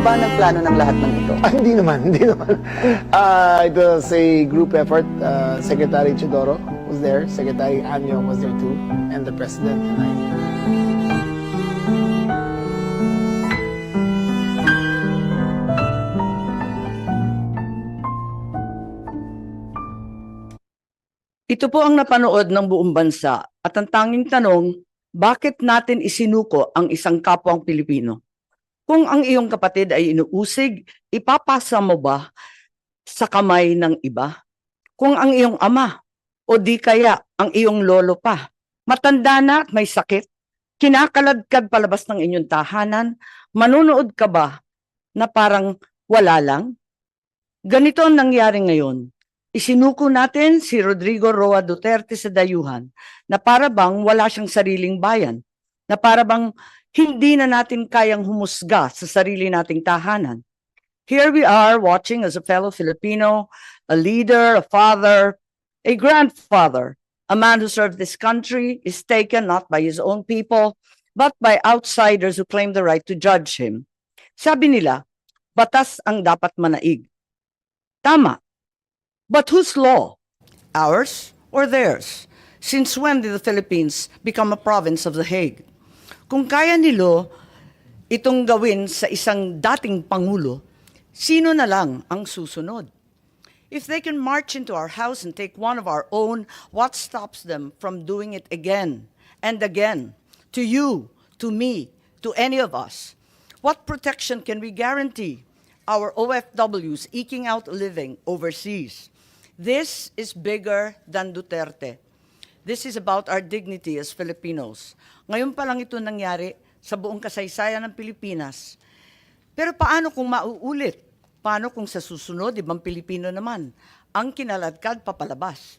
ba nagplano ng lahat ng ito? Hindi naman, hindi naman. It was a group effort. Secretary Chidoro was there, Secretary Anyong was there too, and the President and I. Ito po ang napanood ng buong bansa at ang tanging tanong, bakit natin isinuko ang isang kapwang Pilipino? Kung ang iyong kapatid ay inuusig, ipapasa mo ba sa kamay ng iba? Kung ang iyong ama o di kaya ang iyong lolo pa, matanda na at may sakit, kinakaladkad palabas ng inyong tahanan, manunood ka ba na parang wala lang? Ganito ang nangyari ngayon. Isinuko natin si Rodrigo Roa Duterte sa dayuhan na para bang wala siyang sariling bayan, na para bang hindi na natin kayang humusga sa sarili nating tahanan. Here we are watching as a fellow Filipino, a leader, a father, a grandfather, a man who served this country is taken not by his own people, but by outsiders who claim the right to judge him. Sabi nila, batas ang dapat manaig. Tama. But whose law? Ours or theirs? Since when did the Philippines become a province of The Hague? Kung kaya nilo itong gawin sa isang dating pangulo, sino na lang ang susunod? If they can march into our house and take one of our own, what stops them from doing it again and again? To you, to me, to any of us. What protection can we guarantee our OFWs eking out a living overseas? This is bigger than Duterte. This is about our dignity as Filipinos. Ngayon pa lang ito nangyari sa buong kasaysayan ng Pilipinas. Pero paano kung mauulit? Paano kung sa susunod, ibang Pilipino naman, ang kinaladkad papalabas?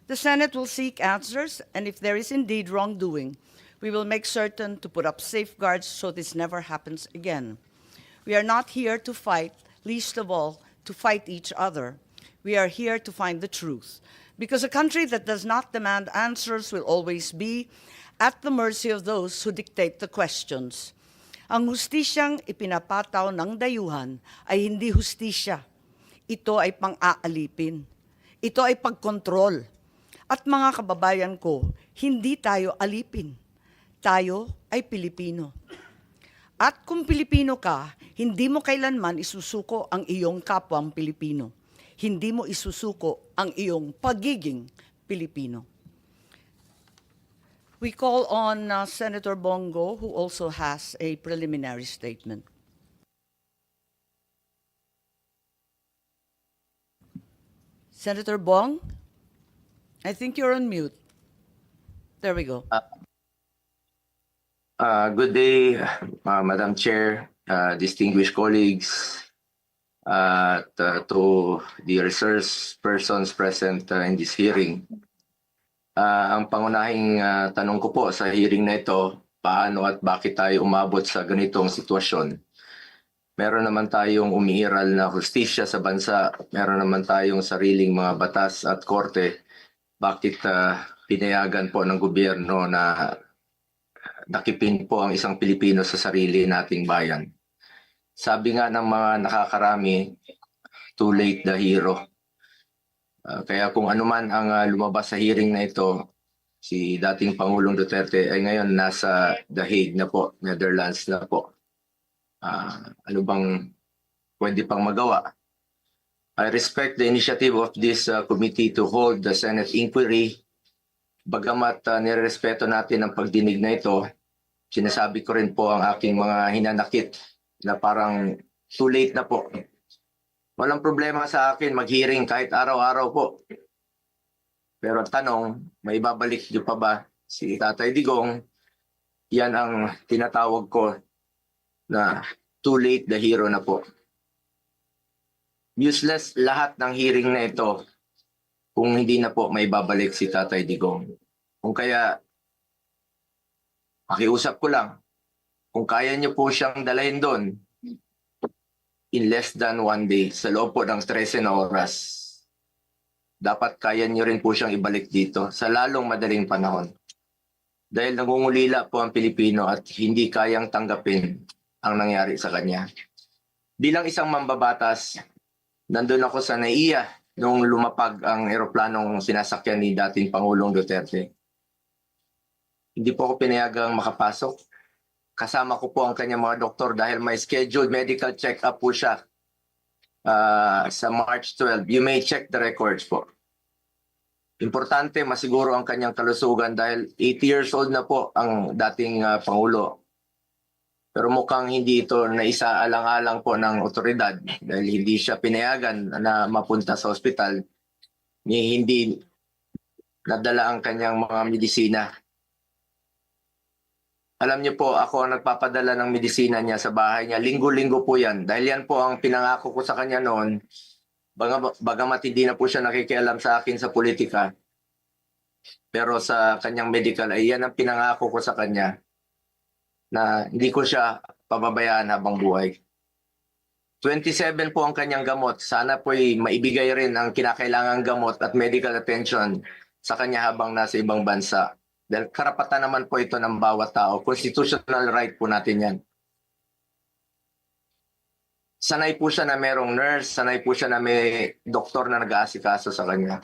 The Senate will seek answers, and if there is indeed wrongdoing, we will make certain to put up safeguards so this never happens again. We are not here to fight, least of all, to fight each other. We are here to find the truth. Because a country that does not demand answers will always be at the mercy of those who dictate the questions. Ang hustisyang ipinapataw ng dayuhan ay hindi hustisya. Ito ay pang-aalipin. Ito ay pagkontrol. At mga kababayan ko, hindi tayo alipin. Tayo ay Pilipino. At kung Pilipino ka, hindi mo kailanman isusuko ang iyong kapwang Pilipino. Hindi mo isusuko ang iyong pagiging Pilipino. We call on Senator Bongo, who also has a preliminary statement. Senator Bong, I think you're on mute. There we go. Good day, Madam Chair, distinguished colleagues, to the resource persons present in this hearing. Ang pangunahing tanong ko po sa hearing na ito, paano at bakit tayo umabot sa ganitong sitwasyon? Meron naman tayong umiiral na hustisya sa bansa, meron naman tayong sariling mga batas at korte. Bakit pinayagan po ng gobyerno na nakipin po ang isang Pilipino sa sarili nating bayan? Sabi nga ng mga nakakarami, too late the hero. Kaya kung ano man ang lumabas sa hearing na ito, si dating Pangulong Duterte ay ngayon nasa The Hague na po, Netherlands na po. Ano bang pwede pang magawa? I respect the initiative of this committee to hold the Senate inquiry. Bagamat nirespeto natin ang pagdinig na ito, sinasabi ko rin po ang aking mga hinanakit na parang too late na po. Walang problema sa akin mag-hearing kahit araw-araw po. Pero ang tanong, may babalik niyo pa ba si Tatay Digong? Yan ang tinatawag ko na too late the hero na po. Useless lahat ng hearing na ito kung hindi na po may babalik si Tatay Digong. Kung kaya, makiusap ko lang, kung kaya niyo po siyang dalahin doon in less than 1 day, sa loob po ng 13 na oras, dapat kaya niyo rin po siyang ibalik dito sa lalong madaling panahon. Dahil nangungulila po ang Pilipino at hindi kayang tanggapin ang nangyari sa kanya. Bilang isang mambabatas, nandun ako sa NAIA nung lumapag ang eroplanong sinasakyan ni dating Pangulong Duterte. Hindi po ako pinayagang makapasok. Kasama ko po ang kanyang mga doktor dahil may scheduled medical check-up po siya sa March 12. You may check the records po. Importante masiguro ang kanyang kalusugan dahil 80 years old na po ang dating Pangulo. Pero mukhang hindi ito naisaalang-alang po ng otoridad dahil hindi siya pinayagan na mapunta sa ospital. Hindi nadala ang kanyang mga medisina. Alam niyo po, ako ang nagpapadala ng medisina niya sa bahay niya. Linggo-linggo po yan. Dahil yan po ang pinangako ko sa kanya noon. Bagamat hindi na po siya nakikialam sa akin sa politika. Pero sa kanyang medical, ay yan ang pinangako ko sa kanya na hindi ko siya pababayaan habang buhay. 27 po ang kanyang gamot. Sana po'y maibigay rin ang kinakailangang gamot at medical attention sa kanya habang nasa ibang bansa. Dahil karapatan naman po ito ng bawat tao. Constitutional right po natin yan. Sanay po siya na merong nurse, sanay po siya na may doktor na nag-aasikaso sa kanya.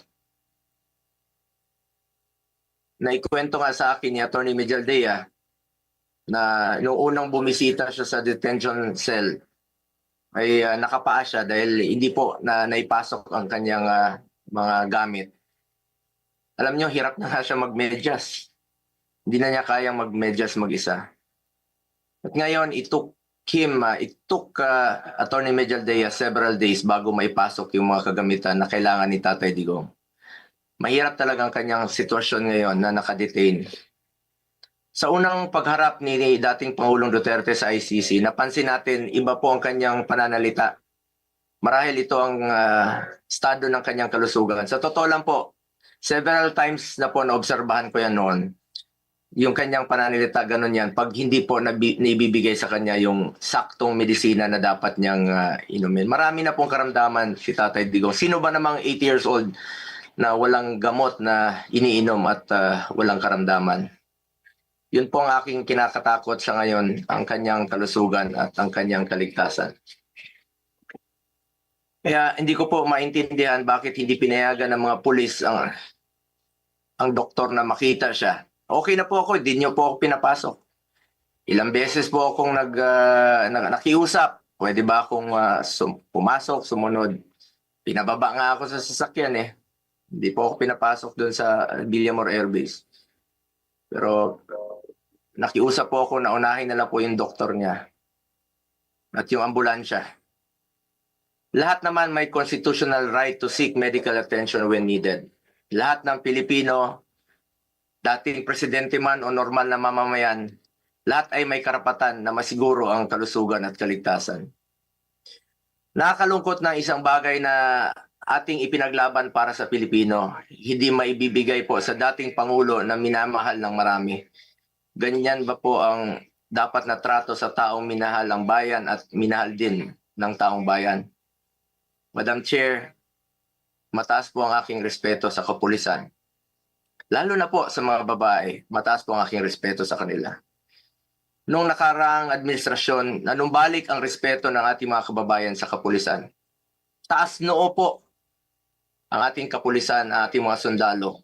Naikwento nga sa akin ni Atty. Mejaldea na noong unang bumisita siya sa detention cell ay nakapaa siya dahil hindi po na naipasok ang kanyang mga gamit. Alam niyo, hirap na nga siya magmedyas. Hindi na niya kayang magmedyas mag-isa. At ngayon, it took Atty. Mejaldea several days bago maipasok yung mga kagamitan na kailangan ni Tatay Digong. Mahirap talaga ang kanyang sitwasyon ngayon na nakadetain. Sa unang pagharap ni dating Pangulong Duterte sa ICC, napansin natin iba po ang kanyang pananalita. Marahil ito ang estado ng kanyang kalusugan. Sa totoo lang po, several times na po naobserbahan ko yan noon. Yung kanyang pananalita, ganun yan. Pag hindi po naibibigay sa kanya yung saktong medisina na dapat niyang inumin. Marami na pong karamdaman si Tatay Digong. Sino ba namang 80 years old na walang gamot na iniinom at walang karamdaman? Yun po ang aking kinakatakot sa ngayon, ang kanyang kalusugan at ang kanyang kaligtasan. Kaya hindi ko po maintindihan bakit hindi pinayagan ng mga pulis ang doktor na makita siya. Okay na po ako, hindi niyo po ako pinapasok. Ilang beses po akong nakiusap. Pwede ba akong pumasok, sumunod? Pinababa nga ako sa sasakyan eh. Hindi po ako pinapasok doon sa Villamor Air Base. Pero nakiusap po ako na unahin na lang po yung doktor niya at yung ambulansya. Lahat naman may constitutional right to seek medical attention when needed. Lahat ng Pilipino, dating presidente man o normal na mamamayan, lahat ay may karapatan na masiguro ang kalusugan at kaligtasan. Nakakalungkot na isang bagay na ating ipinaglaban para sa Pilipino, hindi maibibigay po sa dating Pangulo na minamahal ng marami. Ganyan ba po ang dapat na trato sa taong minahal ang bayan at minahal din ng taong bayan? Madam Chair, mataas po ang aking respeto sa kapulisan. Lalo na po sa mga babae, mataas po ang aking respeto sa kanila. Noong nakaraang administrasyon, nanumbalik ang respeto ng ating mga kababayan sa kapulisan. Taas noo po ang ating kapulisan, ang ating mga sundalo.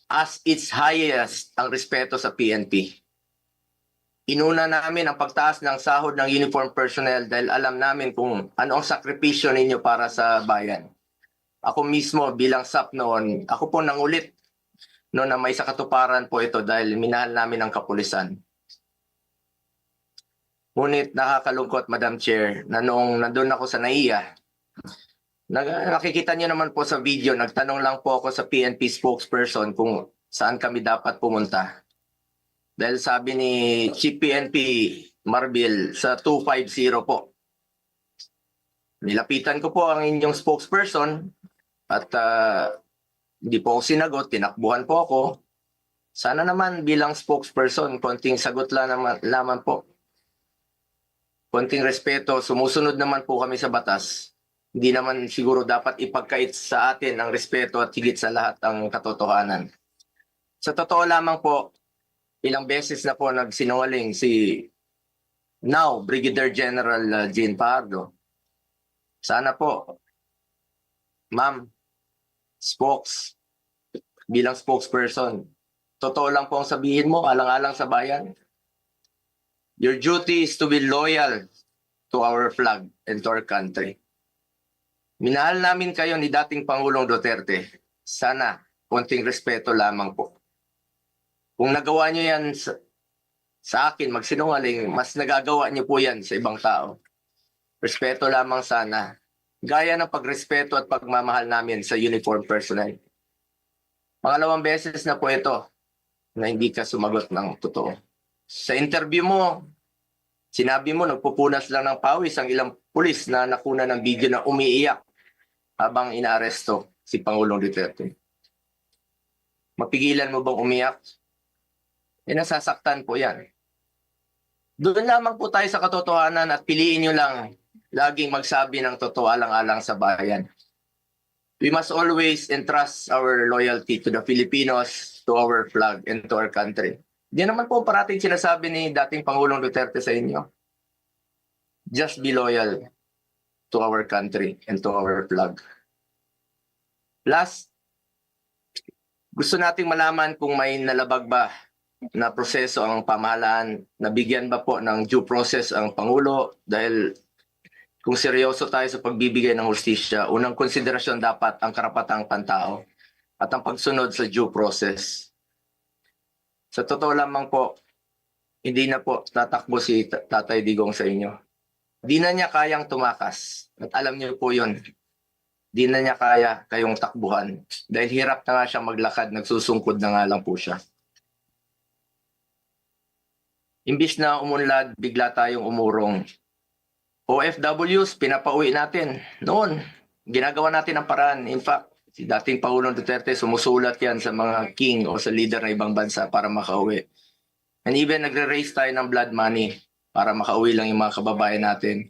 As its highest ang respeto sa PNP. Inuna namin ang pagtaas ng sahod ng uniform personnel dahil alam namin kung ano ang sakripisyo ninyo para sa bayan. Ako mismo bilang SAP noon, ako po nangulit noon na may sakatuparan po ito dahil minahal namin ang kapulisan. Ngunit nakakalungkot, Madam Chair, na noong nandun ako sa NAIA, nakikita niyo naman po sa video, nagtanong lang po ako sa PNP spokesperson kung saan kami dapat pumunta. Dahil sabi ni Chief PNP Marbil sa 250 po. Nilapitan ko po ang inyong spokesperson at hindi po ako sinagot, tinakbuhan po ako. Sana naman bilang spokesperson, konting sagot lamang po. Konting respeto, sumusunod naman po kami sa batas. Hindi naman siguro dapat ipagkait sa atin ang respeto at higit sa lahat ang katotohanan. Sa totoo lamang po, ilang beses na po nagsinungaling si Now, Brigadier General Jean Pardo. Sana po, ma'am, bilang spokesperson, totoo lang po ang sabihin mo, alang-alang sa bayan. Your duty is to be loyal to our flag and to our country. Minahal namin kayo ni dating Pangulong Duterte. Sana, konting respeto lamang po. Kung nagawa niyo yan sa akin, magsinungaling, mas nagagawa niyo po yan sa ibang tao. Respeto lamang sana. Gaya ng pagrespeto at pagmamahal namin sa uniform personnel. Pangalawang beses na po ito na hindi ka sumagot ng totoo. Sa interview mo, sinabi mo nagpupunas lang ng pawis ang ilang pulis na nakuna ng video na umiiyak habang inaaresto si Pangulong Duterte. Mapigilan mo bang umiyak? Nasasaktan po yan. Doon lamang po tayo sa katotohanan at piliin nyo lang laging magsabi ng totoo alang-alang sa bayan. We must always entrust our loyalty to the Filipinos, to our flag, and to our country. Di naman po parating sinasabi ni dating Pangulong Duterte sa inyo. Just be loyal to our country and to our flag. Last, gusto nating malaman kung may nalabag ba na proseso ang pamahalaan, nabigyan ba po ng due process ang Pangulo dahil kung seryoso tayo sa pagbibigay ng hustisya, unang konsiderasyon dapat ang karapatang pantao at ang pagsunod sa due process. Sa totoo lamang po, hindi na po tatakbo si Tatay Digong sa inyo. Di na niya kayang tumakas. At alam niyo po yun. Di na niya kaya kayong takbuhan. Dahil hirap na nga siya maglakad, nagsusungkod na nga lang po siya. Imbis na umunlad, bigla tayong umurong. OFWs, pinapauwi natin. Noon, ginagawa natin ang paraan. In fact, si dating Pangulong Duterte, sumusulat yan sa mga king o sa leader ng ibang bansa para makauwi. And even nagre-raise tayo ng blood money para makauwi lang yung mga kababayan natin.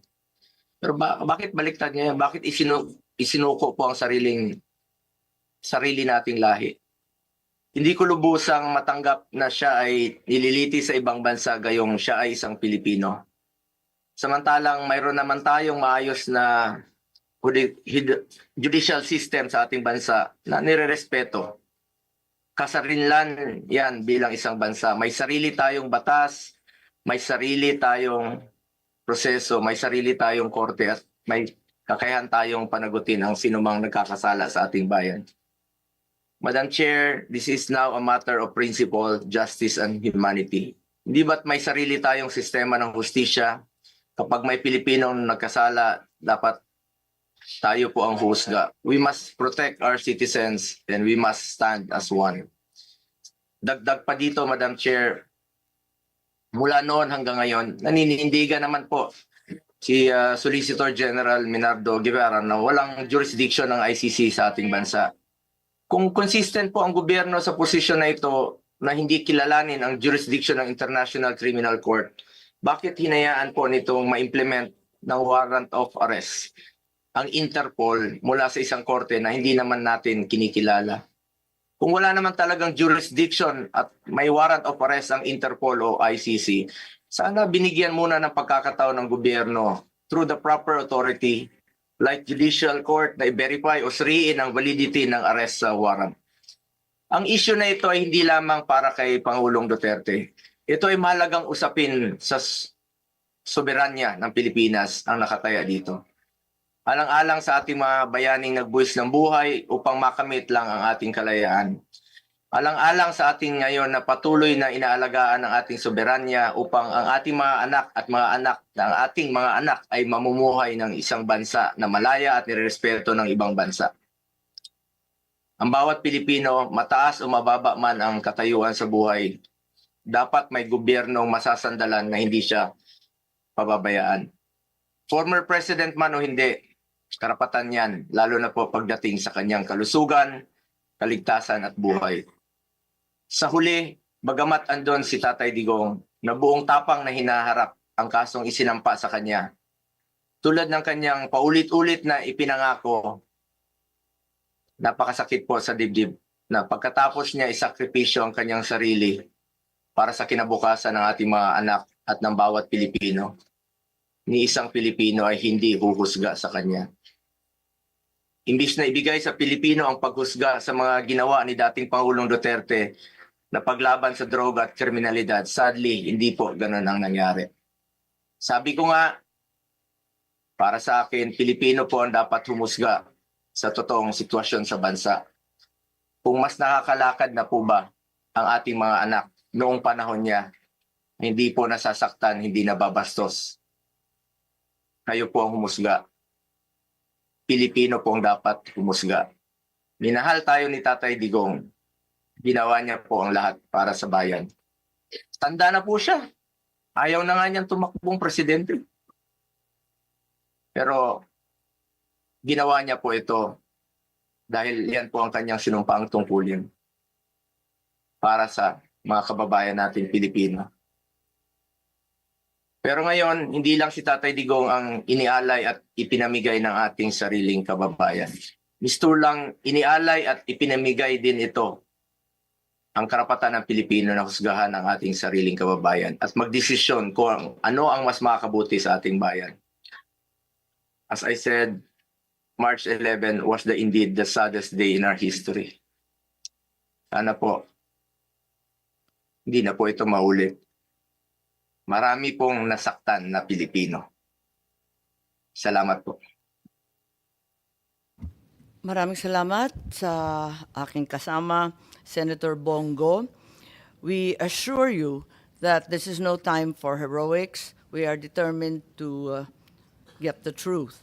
Pero bakit baliktad niya yan? Bakit isinuko po ang sarili nating lahi? Hindi ko lubusang matanggap na siya ay nililiti sa ibang bansa gayong siya ay isang Pilipino. Samantalang mayroon naman tayong maayos na judicial system sa ating bansa na nirerespeto. Kasarinlan yan bilang isang bansa. May sarili tayong batas, may sarili tayong proseso, may sarili tayong korte at may kakayahan tayong panagutin ang sinumang nagkakasala sa ating bayan. Madam Chair, this is now a matter of principle, justice, and humanity. Hindi ba't may sarili tayong sistema ng hustisya? Kapag may Pilipinong nagkasala, dapat tayo po ang husga. We must protect our citizens and we must stand as one. Dagdag pa dito, Madam Chair, mula noon hanggang ngayon, naninindigan naman po si Solicitor General Minardo Guevara na walang jurisdiction ng ICC sa ating bansa. Kung consistent po ang gobyerno sa posisyon na ito na hindi kilalanin ang jurisdiction ng International Criminal Court, bakit hinayaan po nitong ma-implement ng warrant of arrest ang Interpol mula sa isang korte na hindi naman natin kinikilala? Kung wala naman talagang jurisdiction at may warrant of arrest ang Interpol o ICC, sana binigyan muna ng pagkakataon ng gobyerno through the proper authority like judicial court na i-verify o suriin ang validity ng arrest sa warrant. Ang issue na ito ay hindi lamang para kay Pangulong Duterte. Ito ay mahalagang usapin sa soberanya ng Pilipinas ang nakataya dito. Alang-alang sa ating mga bayaning nagbuwis ng buhay upang makamit lang ang ating kalayaan. Alang-alang sa ating ngayon na patuloy na inaalagaan ang ating soberanya upang ang ating mga anak at mga anak na ang ating mga anak ay mamumuhay ng isang bansa na malaya at nirerespeto ng ibang bansa. Ang bawat Pilipino, mataas o mababa man ang katayuan sa buhay, dapat may gobyernong masasandalan na hindi siya pababayaan. Former president man o hindi, karapatan yan, lalo na po pagdating sa kanyang kalusugan, kaligtasan at buhay. Sa huli, bagamat andon si Tatay Digong na buong tapang na hinaharap ang kasong isinampa sa kanya, tulad ng kanyang paulit-ulit na ipinangako, napakasakit po sa dibdib na pagkatapos niya isakripisyo ang kanyang sarili para sa kinabukasan ng ating mga anak at ng bawat Pilipino. Ni isang Pilipino ay hindi huhusga sa kanya. Imbis na ibigay sa Pilipino ang paghusga sa mga ginawa ni dating Pangulong Duterte na paglaban sa droga at kriminalidad, sadly, hindi po ganun ang nangyari. Sabi ko nga, para sa akin, Pilipino po ang dapat humusga sa totoong sitwasyon sa bansa. Kung mas nakakalakad na po ba ang ating mga anak noong panahon niya, hindi po nasasaktan, hindi nababastos. Kayo po ang humusga. Pilipino po ang dapat humusga. Minahal tayo ni Tatay Digong. Ginawa niya po ang lahat para sa bayan. Tanda na po siya. Ayaw na nga niyang tumakbong presidente. Pero ginawa niya po ito dahil yan po ang kanyang sinumpaang tungkulin para sa mga kababayan nating Pilipino. Pero ngayon, hindi lang si Tatay Digong ang inialay at ipinamigay ng ating sariling kababayan. Mistur lang inialay at ipinamigay din ito ang karapatan ng Pilipino na husgahan ang ating sariling kababayan at magdesisyon kung ano ang mas makakabuti sa ating bayan. As I said, March 11 was indeed the saddest day in our history. Sana po, hindi na po ito maulit. Marami pong nasaktan na Pilipino. Salamat po. Maraming salamat sa aking kasama, Senator Bongo. We assure you that this is no time for heroics. We are determined to get the truth.